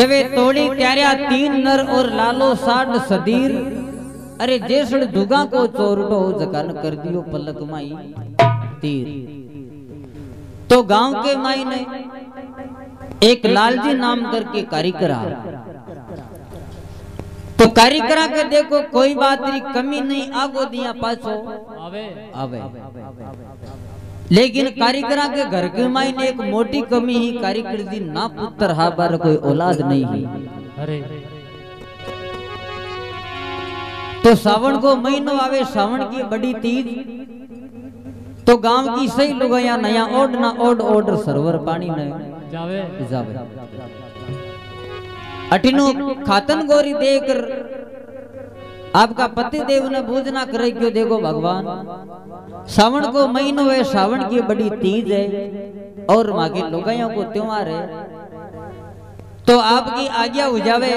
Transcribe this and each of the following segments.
कवे तोड़ी त्यारिया 3 नर और लालो 60 सदीर। अरे जेसड़ दुगा को चोरटो जकान कर दियो पलक माई तीर। तो गांव के माई ने एक लालजी नाम करके कारीगरा, तो कारीगरा के देखो कोई बात री कमी नहीं, आगो दिया पाछो आवे। लेकिन कारीगरा के घर के माई ने एक मोटी कमी ही, कारीगर जी ना पुत्र हा बार कोई औलाद नहीं ही। अरे तो सावन को महीनो आवे, सावन की बड़ी तीज, तो गांव की सही लुगाया नया ओड ना ओड सरवर पानी न जावे। अटिनो खातन गोरी देकर आपका पति देव ने पूजना करे क्यों, देखो भगवान सावन को महीनो है, सावन की बड़ी तीज है और माँ के लुगाइयों को त्योहार है, तो आपकी आज्ञा हो जावे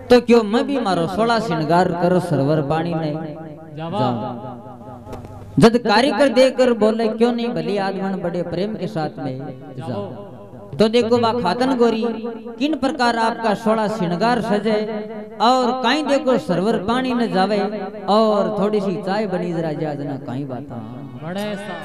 तो क्यों मैं भी मारो 16 श्रृंगार करो सरवर पानी नहीं जाऊं। जब कारीगर देकर बोले क्यों नहीं, भली आदमन बड़े प्रेम के साथ में जाओ। तो देखो बा खातन गोरी किन प्रकार आपका 16 श्रृंगार सजे और कहीं देखो सरवर पानी न जावे और थोड़ी सी चाय बनी जरा जाजना कहीं बात बड़े सा।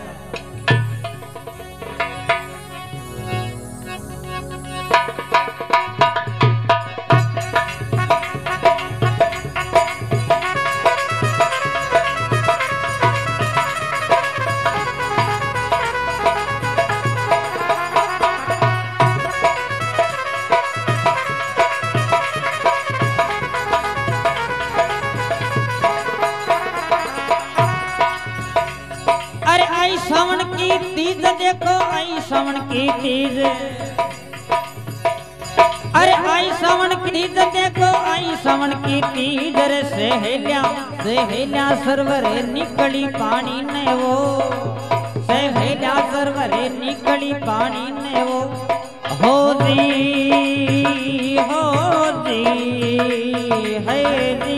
सावन की तीज देखो, आई सावन की तीज, अरे आई सावन की तीज देखो, आई सावन की तीज। रे सहेलिया सरवरे निकली पानी ने वो, सहेलिया सरवरे निकली पानी ने वो। हो जी है जी।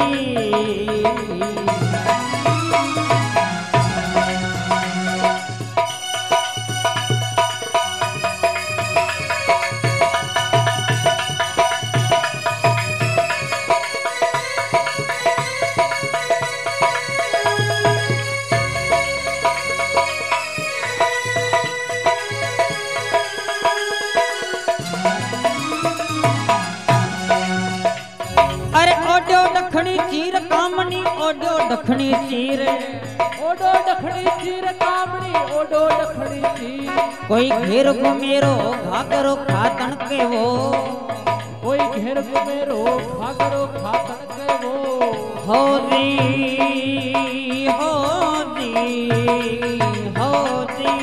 ओडो दखनी चीर, ओडो दखनी चीर कामनी, ओडो दखनी चीर। कोई घेर को मेरो घागरो खातन के वो, कोई घेर को मेरो घागरो खातन के वो। हो जी हो जी हो जी।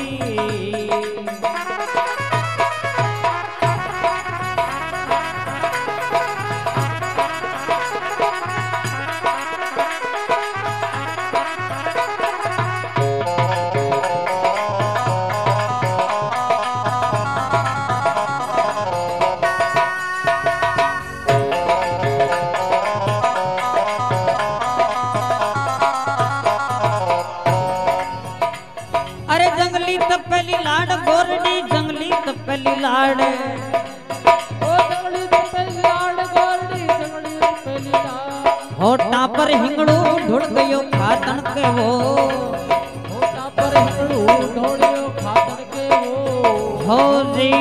लाड़ ओ जंगली पहली लाड़ गोरडी, जंगली पहली लाड़। होटा पर हिंगड़ू ढुड़ गयो खातन के वो, होटा पर हिंगड़ू ढुड़ गयो खातन के वो। हो जी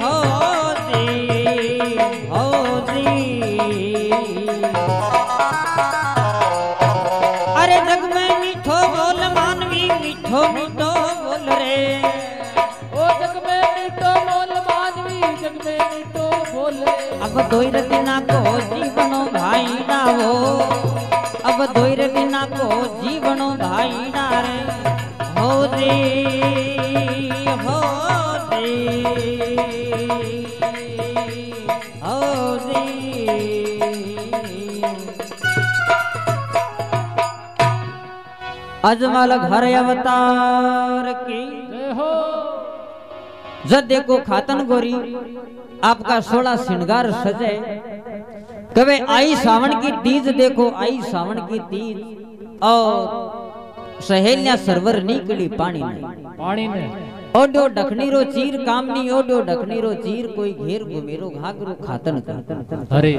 हो जी हो जी। अरे जग में मीठो बोल मानवी, मीठो मीठो बोल रे। अब दोइर दिना को जीवनो भाई डावो, अब दोइर दिना को जीवनो भाई डारे। हो जी हो जी हो जी। अजमल घर अवतार की हो। जब देखो खातन गोरी आपका 16 श्रृंगार सजे, कवे आई सावन की तीज देखो, आई सावन की तीज और सहेलियां सरवर निकली पानी में। ओडो ढकनी रो चीर कामनी ओडो ढकनी रो चीर कोई घेर घुमेरो घाघरो खातन कर। अरे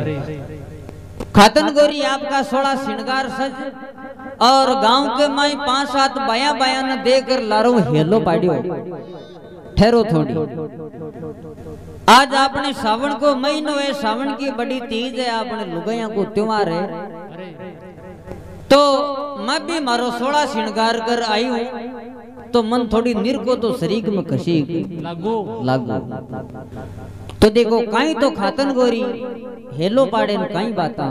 खातन गोरी आपका 16 श्रृंगार सज और गांव के माई 5-7 बया बया न देकर लारो हेलो पाड़ियो। ठहरो थोड़ी, आज आपने सावन को महीनो है, सावन की बड़ी तीज है, आपने लुगाइया को त्योहार है, तो मैं भी मारो 16 श्रृंगार कर आई हूँ, तो मन थोड़ी निर को तो शरीक में कशी लागो। तो देखो काई तो खातन गोरी हेलो पाड़े न काई बाता।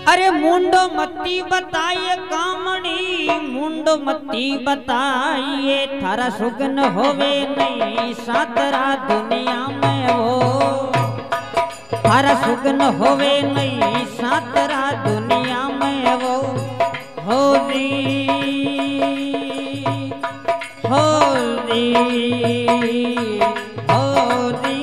अरे मुंडो मत्ती बताइए कामणी, मुंडो मत्ती बताइए थारा सुगन होवे नहीं सातरा दुनिया में वो, थारा सुगन होवे नहीं सातरा दुनिया में वो। हो दी हो दी हो दी।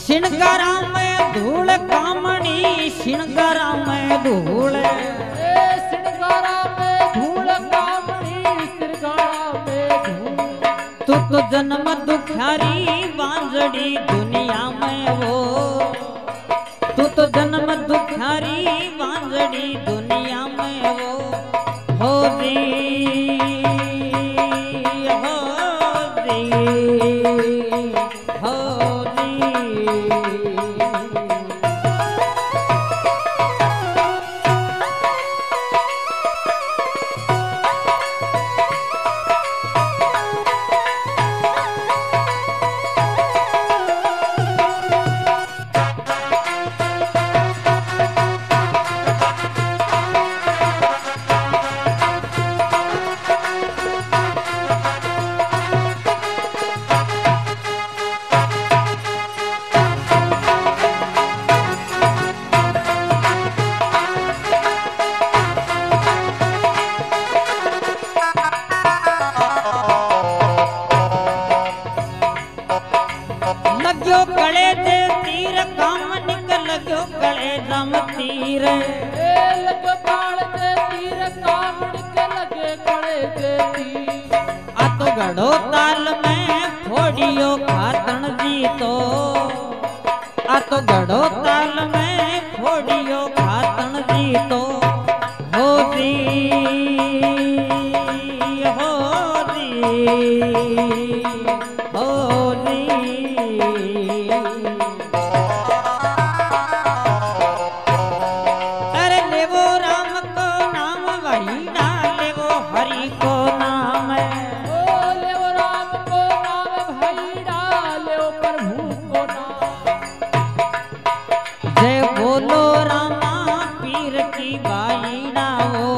श्रृंगारा में धूल कामणी, श्रृंगारा में धूल, श्रृंगारा में धूल कामणी, श्रृंगारा में धूल। तू तो जन्म दुखारी बांझड़ी दुनिया में वो, तू तो जन्म दुखारी बांझड़ी दुनिया में वो। हो दी हो दी हो दी। लगो गले दे तीर काम निकल लगो गले दम तीर, लगो बाल दे तीर काम निकल लगे गले दे तीर। आ तो गढ़ो ताल में फोड़ियो खातन जी तो, आ तो गढ़ो ताल में फोड़ियो खातन जी तो। हो दी हो दी हो दी। अरे लेवो राम को नाम वही ना लेवो हरि को नाम, ओ लेवो राम को नाम भाई डालो प्रभु को नाम। जय बोलो रामा पीर की बाई ना हो,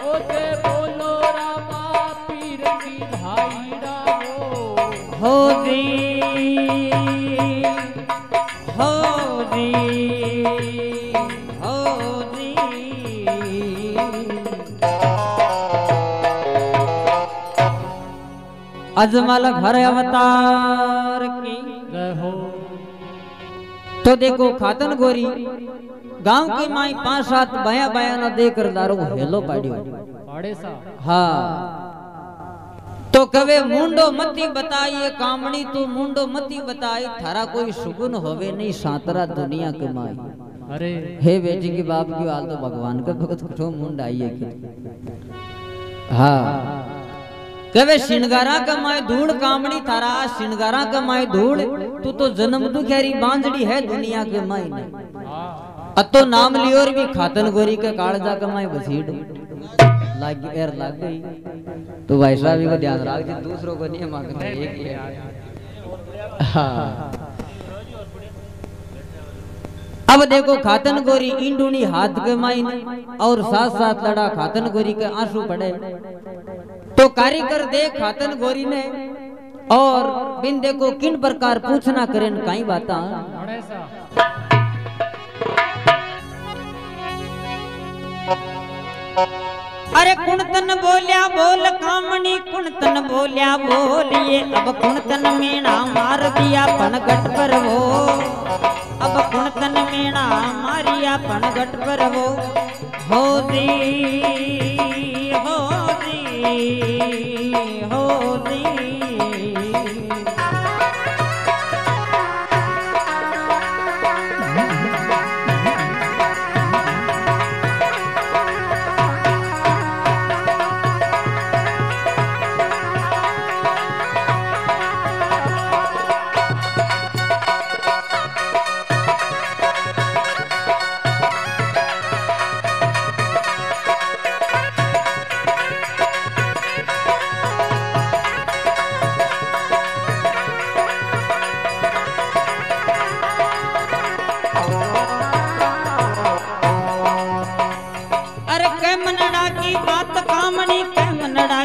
ओ जय बोलो रामा पीर की भाई डालो। हो दी हो दी हो दी। अजमल घर अवतार की जय हो। तो देखो खातन गोरी गांव की माई 5-7 बया बया न देकर दारू हेलो पाड़ियो। पाड़े सा हाँ तो कवे मुंडो मती बताइए कामणी, तू मुंडो मती बताई थारा कोई सुगुन होवे नहीं सातरा दुनिया के माई। अरे हे बेटी की बाप की हाल तो भगवान का भगत कठो मुंड आई है। हाँ कवे श्रृंगारा कमाए धूल कामड़ी थारा श्रृंगारा कमाए धूल, तू तो जन्म दुखैरी बांझड़ी है दुनिया के माई ने। अतो नाम लियोर भी खातन गोरी के कालजा कमाए बसीड़ लाग एर लाग गई। तो भाई साहब को ध्यान रख जी, दूसरों को नहीं मांगना, एक ही है। हाँ अब देखो खातन गोरी इंडूनी हाथ के मायने और साथ साथ लड़ा खातन गोरी के आंसू पड़े। तो कारीगर देख खातन गोरी ने और बिन देखो किन प्रकार पूछना करें कई बाता। अरे कुणतन बोलिया बोल कामनी कुणतन बोलिया बोलिए अब कुणतन मीणा मार दिया पनगट पर वो अब कुणतन मीणा मारिया पनगट पर वो हो दी हो दी हो दी।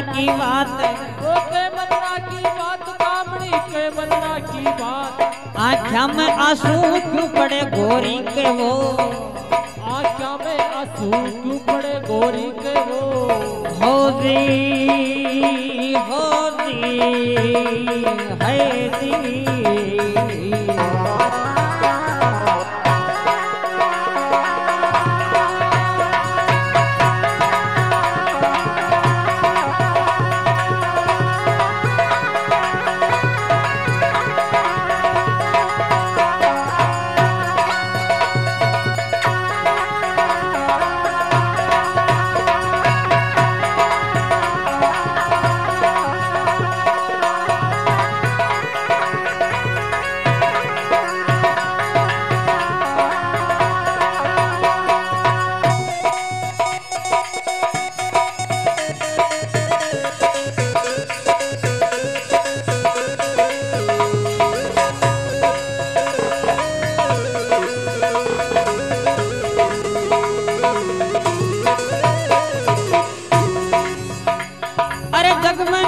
की बात ओ के मनना की बात कामनी के मनना की बात। आँखों में आंसू क्यों पड़े गोरी के वो आँखों में आंसू क्यों पड़े गोरी के वो हो दी है दी।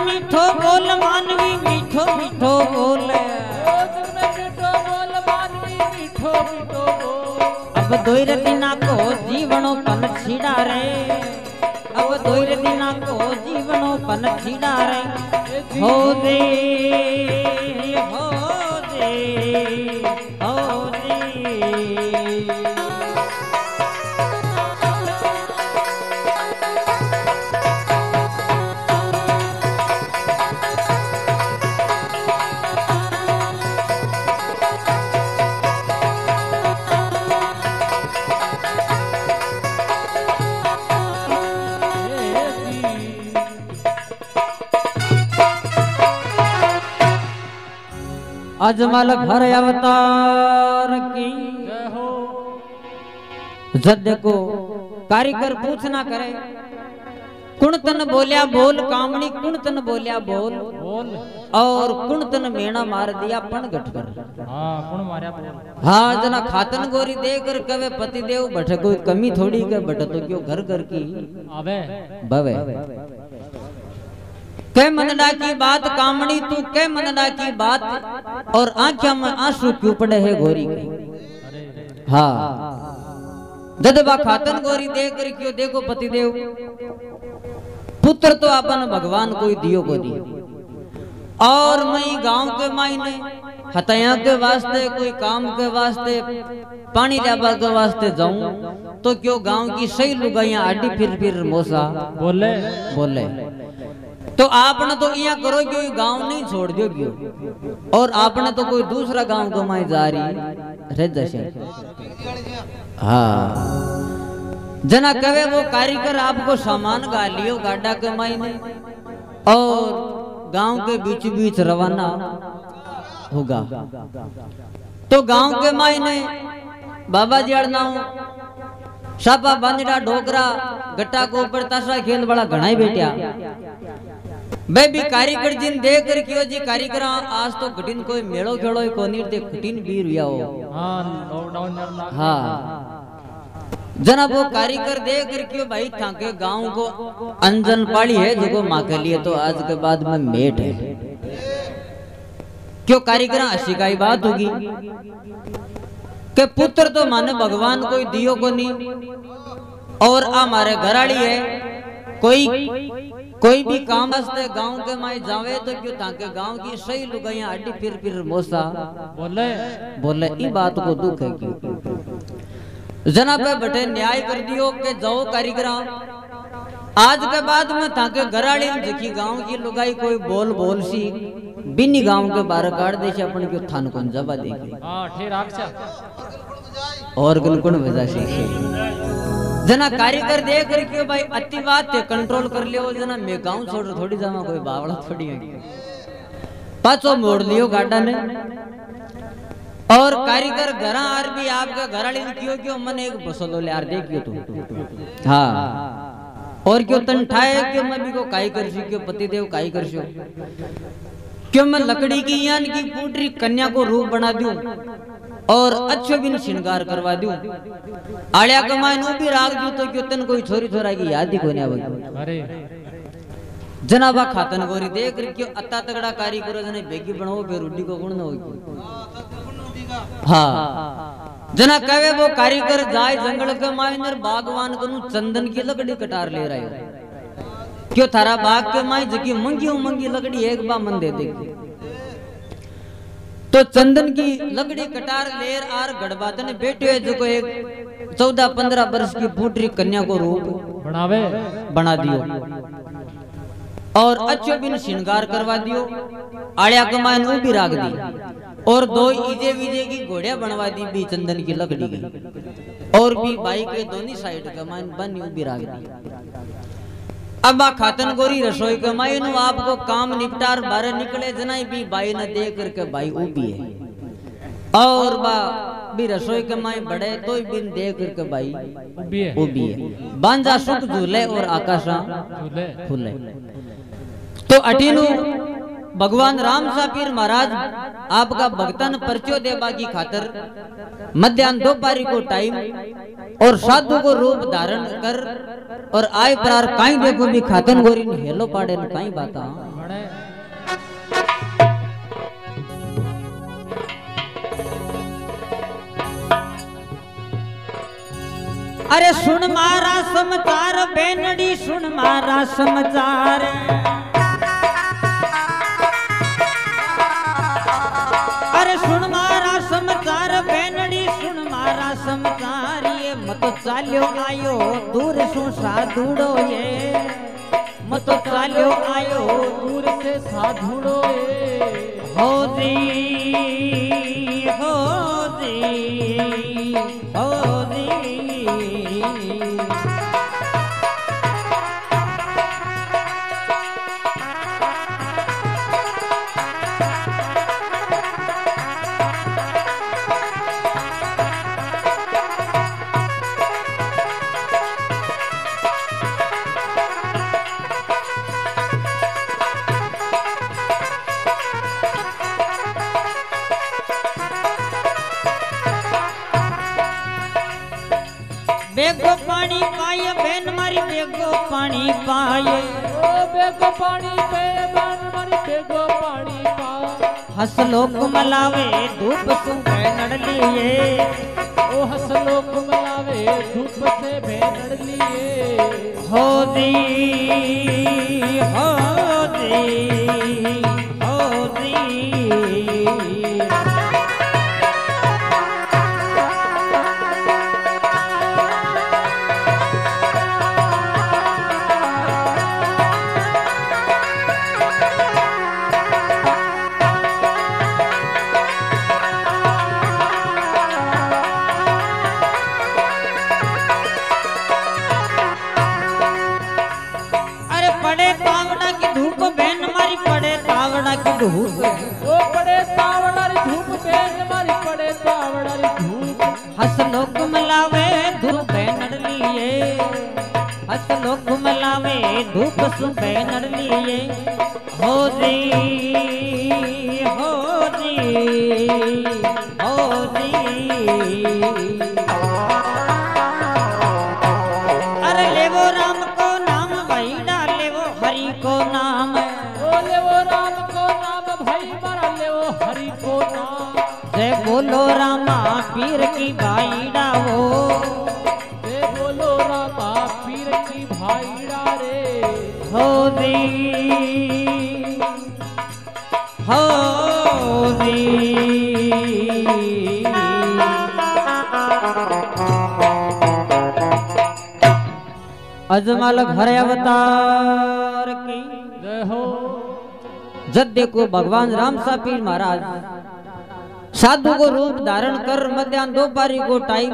मीठो बोल मानवी मीठो मीठो बोले मीठो बोल मानवी मीठो मीठो बोल। अब दोइर दिना को जीवनो पन छिड़ा रे अब दोइर दिना को जीवनो पन छिड़ा रे हो दे हो दे हो दे। अजमल घर अवतार की जद को कारीगर पूछना करे कुणतन बोलिया बोल कामनी कुणतन बोलिया बोल और कुणतन मेणा मार दिया पण गट कर। कुण मारया बोल। हाँ जना खातन गोरी देकर कवे पति देव बठ कोई कमी थोड़ी के बठ तो क्यों घर घर की आवे बवे के मनडा की बात कामड़ी तू के मनडा की बात और आंखों में आंसू क्यों पड़े है गोरी के। हाँ जदबा खातन गोरी देख कर क्यों देखो पतिदेव पुत्र तो अपन भगवान कोई दियो को दी और मैं गांव के मायने हतया के वास्ते कोई काम के वास्ते पानी लाबा के वास्ते जाऊं तो क्यों गांव की सही लुगाइयां आडी फिर मोसा बोले बोले तो आपने तो यहाँ करो क्यों गांव नहीं छोड़ दियो क्यों और आपने तो कोई दूसरा गांव कमाई जा रही रह जैसे। हाँ जना कहे वो कारीगर आपको सामान गा लियो गाड़ा के मायने और गांव के बीच बीच रवाना होगा तो गांव के मायने बाबा जी अड़ना सापा बांधड़ा ढोकरा गट्टा को ऊपर ताशा खेल बड़ा घना ही बेटिया बे भी कारीगर जिन देख कर क्यों जी कारीगर आज तो कठिन कोई मेड़ो खेड़ो कोनी दे कठिन बीर हुआ हो। हां लॉकडाउन चल रहा। हाँ जनाब वो कारीगर देख कर क्यों भाई थाके गांव को अंजन पाली है जो माँ के लिए तो आज के बाद में मेट है। क्यों कारीगर हंसी का ही बात होगी कि पुत्र तो माने भगवान कोई दियो को नहीं और हमारे घराड़ी है कोई भी काम वास्ते गांव के माए जावे तो क्यों ताके गांव की सही लुगाइयां हड्डी फिर मोसा बोले ई बात को दुख है क्यों जनाब बटे न्याय कर दियो के जाओ कारीगर आज के बाद में ताके घराड़ी देखी गांव की लुगाई कोई बोल सी बिनी गांव के बाहर काट दे से अपन क्यों थान कौन जबा देखे। हां ठीक आक्षा और गुलकुण वजह से जना कारीगर देख कर क्यों भाई अति बात है कंट्रोल कर लियो जना मैं गांव छोड़ थोड़ी जावा कोई बावड़ा थोड़ी है पाछो मोड़ लियो गाड़ा ने और कारीगर घर आर भी आपका घर वाले ने क्यों मैंने एक बसलो ले यार देखियो तू। हाँ और क्यों तन ठाए क्यों मैं भी को काई कर सी क्यों पति देव काई कर सो क्यों मैं लकड़ी की यान की पुत्री कन्या को रूप बना दूं और अच्छे बिन श्रृंगार करवा दूं आलिया कमाए नो भी राग दूं तो क्यों तन कोई छोरी छोरा की याद ही कोई नहीं आवे। अरे जनाबा खातन गोरी देख क्यों अत्ता तगड़ा कारीगर जने बेगी बनाओ फिर रुडी को गुण न हो। हाँ जना कहे वो कारीगर जाए जंगल के मायनर बागवान कनु चंदन की लकड़ी कटार ले रहे हो क्यों थारा बाग के माई जकी मंगी लकड़ी एक बा मन दे देगी तो चंदन की लकड़ी कटार लेर आर गढ़बातन बेटे जो को एक 14-15 वर्ष की पुत्री कन्या को रूप बना दियो और अच्छो बिन श्रृंगार करवा दियो आलिया कमान वो भी राग दी और 2 ईजे विजे की घोड़िया बनवा दी भी चंदन की लकड़ी की और भी बाइक के दोनों साइड कमान बनी भी राग दी। अब खातन गोरी रसोई कमाई नु आपको काम निपटार बाहर निकले जनाई भी बाई न दे करके बाई उबी है और बा भी रसोई कमाई बड़े तो बिन दे करके बाई उबी है बांजा सुख झूले और आकाशा खुले तो अटीनु भगवान राम सापीर महाराज आपका भक्तन परचो देवा की खातर मध्याह्न दोपहरी को टाइम और साधु को रूप धारण कर और आय प्रार काई देखो भी खातन गोरी ने हेलो पाड़े न काई बाता। अरे सुन मारा समाचार बेनड़ी सुन मारा समाचार अरे सुन मारा समाचार बेनड़ी सुन मारा समाचार ये मत चाल्यो आयो दूर सु साधुड़ो ये मत चाल्यो आयो दूर से साधुड़ो हो जी हो जी हो जी। बेगो पानी पाए बेन मारी बेगो पानी पाए ओ बेगो पानी पे बेन मारी बेगो पानी पा हसलो कुमलावे धूप सु नड़ लिए ओ हसलो कुमलावे धूप से भेड़ लिए हो दी हो दी हो दी। धूप ओ पड़े तावड़ारी धूप बेन मारी पड़े तावड़ारी धूप हसलो कुमलावे धूप नड़ लिए हसलो कुमलावे धूप सु नड़ लिए हो जी हो जी हो जी। अरे ले वो राम को नाम भाई डाले वो हरि को नाम। बोले वो राम को नाम भाई मारा ले वो हरि को नाम। जय बोलो रामा पीर की भाई डावो। जय बोलो रामा पीर की भाई रे। हो जी हो जी। अजमल घर अवतार की जय हो। जब देखो भगवान राम सा पीर महाराज साधु को रूप धारण कर मध्यान्ह दोपहरी को टाइम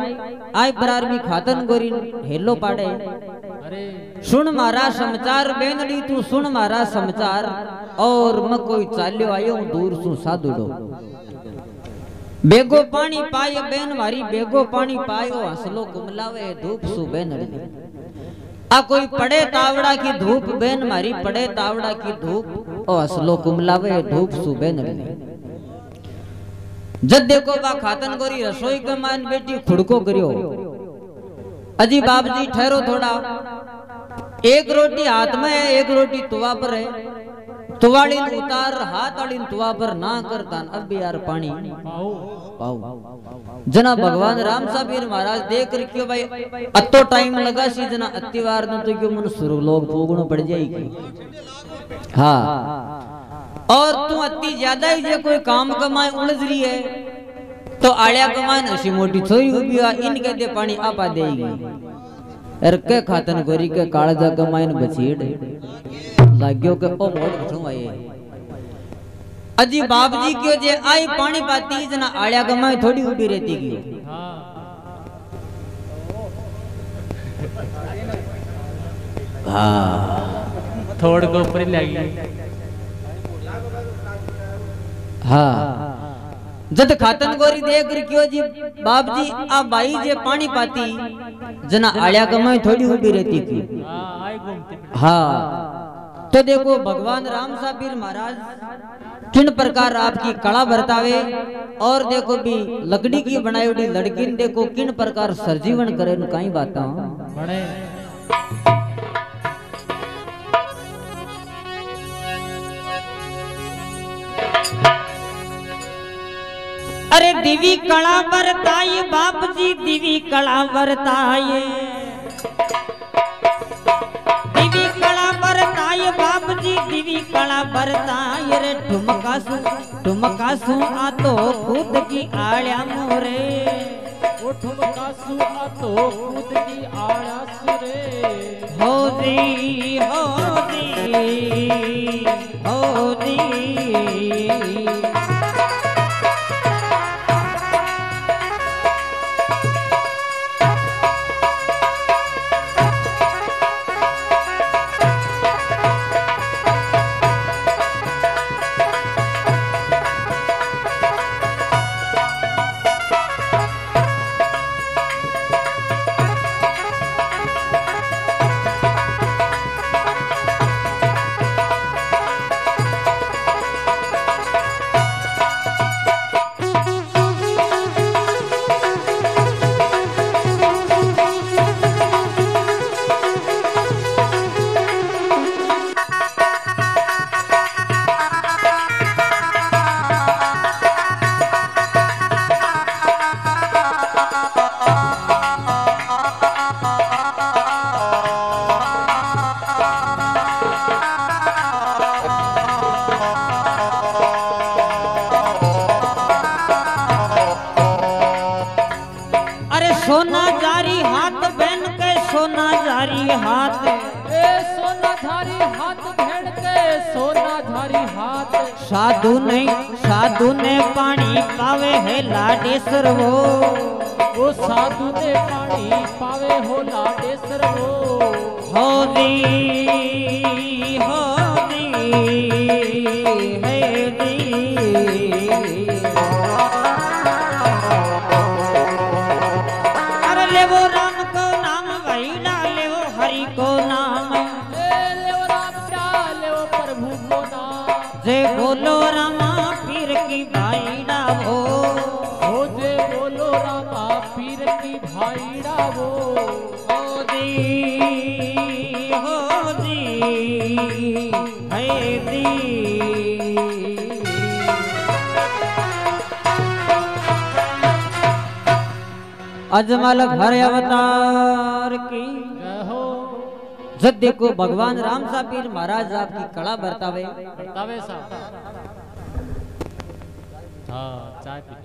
आय बरार में खातन गोरी हेलो पाड़े। अरे सुन मारा समाचार बेनड़ी तू सुन मारा समाचार। और मैं कोई चाल्यो आयो हूं दूर सु साधु डो। बेगो पानी पाए बेन मारी बेगो पानी पायो हसलो कुमलावे धूप सु बेनड़ी। आ कोई पड़े तावड़ा की धूप बेन मारी पड़े तावड़ा की धूप ओ हसलो कुमलावे धूप सु बेनड़ी। जब देखो बा खातन गोरी रसोई के मान बेटी खुड़को करियो। अजी बाप जी ठहरो थोड़ा। एक रोटी हाथ में है एक रोटी तुवा पर है। तुवाड़ी उतार हाथ वाली तुवा पर ना करता अब भी यार पानी पाओ पाओ। जना भगवान राम साबीर महाराज देख रखियो भाई अतो टाइम लगा सी जना अतिवार न तो क्यों मन सुर लोग भोगनो पड़ जाएगी। हाँ और तू अति ज्यादा ही जे कोई काम कमाए उलझ रही है तो आलिया कमाए नशी मोटी छोरी उभी इन कहते पानी आपा देगी। अरे के खातन गोरी के काळजा कमाए बछीड़ लाग्यो के ओ मोड़ छुवाए। अजी बाप जी क्यों जे आई पानी पाती जना आलिया कमाए थोड़ी उभी रहती की। हाँ थोड़ को ऊपर लगी। हाँ जद खातन गोरी देख रखियो जी बाप जी आ बाई जे पानी पाती जना आलिया कमाई थोड़ी उभी रहती थी। हाँ तो देखो भगवान राम साबीर महाराज किन प्रकार आपकी कला बरतावे। और देखो भी लकड़ी की बनाई हुई लड़की देखो किन प्रकार सरजीवन करे कई बात। अरे दिवी कला बरताए बाप जी दिवी कला बरताए। दिवी कला बरताए बाप जी दिवी कला बरताए। रे ठुमका सु आ तो खुद की आलिया मोरे। वो ठुमका सु आ तो खुद की आलिया सुरे। हो जी हो जी हो जी। सोना जारी हाथ बहन के सोना जारी हाथ। ए सोना धारी हाथ भेड़ के सोना धारी हाथ। साधु ने पानी पावे है लाडेसर वो साधु ने पानी पावे हो लाडेसर वो। हो दी हो दी है दी। अरे ले वो राम को नाम वही डाले वो हरि को नाम। ले वो राम डाले वो प्रभु को नाम। जय बोलो रामा पीर की भाईड़ा वो हो जे बोलो रामा पीर की भाईड़ा वो हो जी है दी अजमल हर अवतार की जय हो। जब देखो भगवान राम सा पीर महाराज आपकी कला बरतावे बतावे सा हाँ चाय पी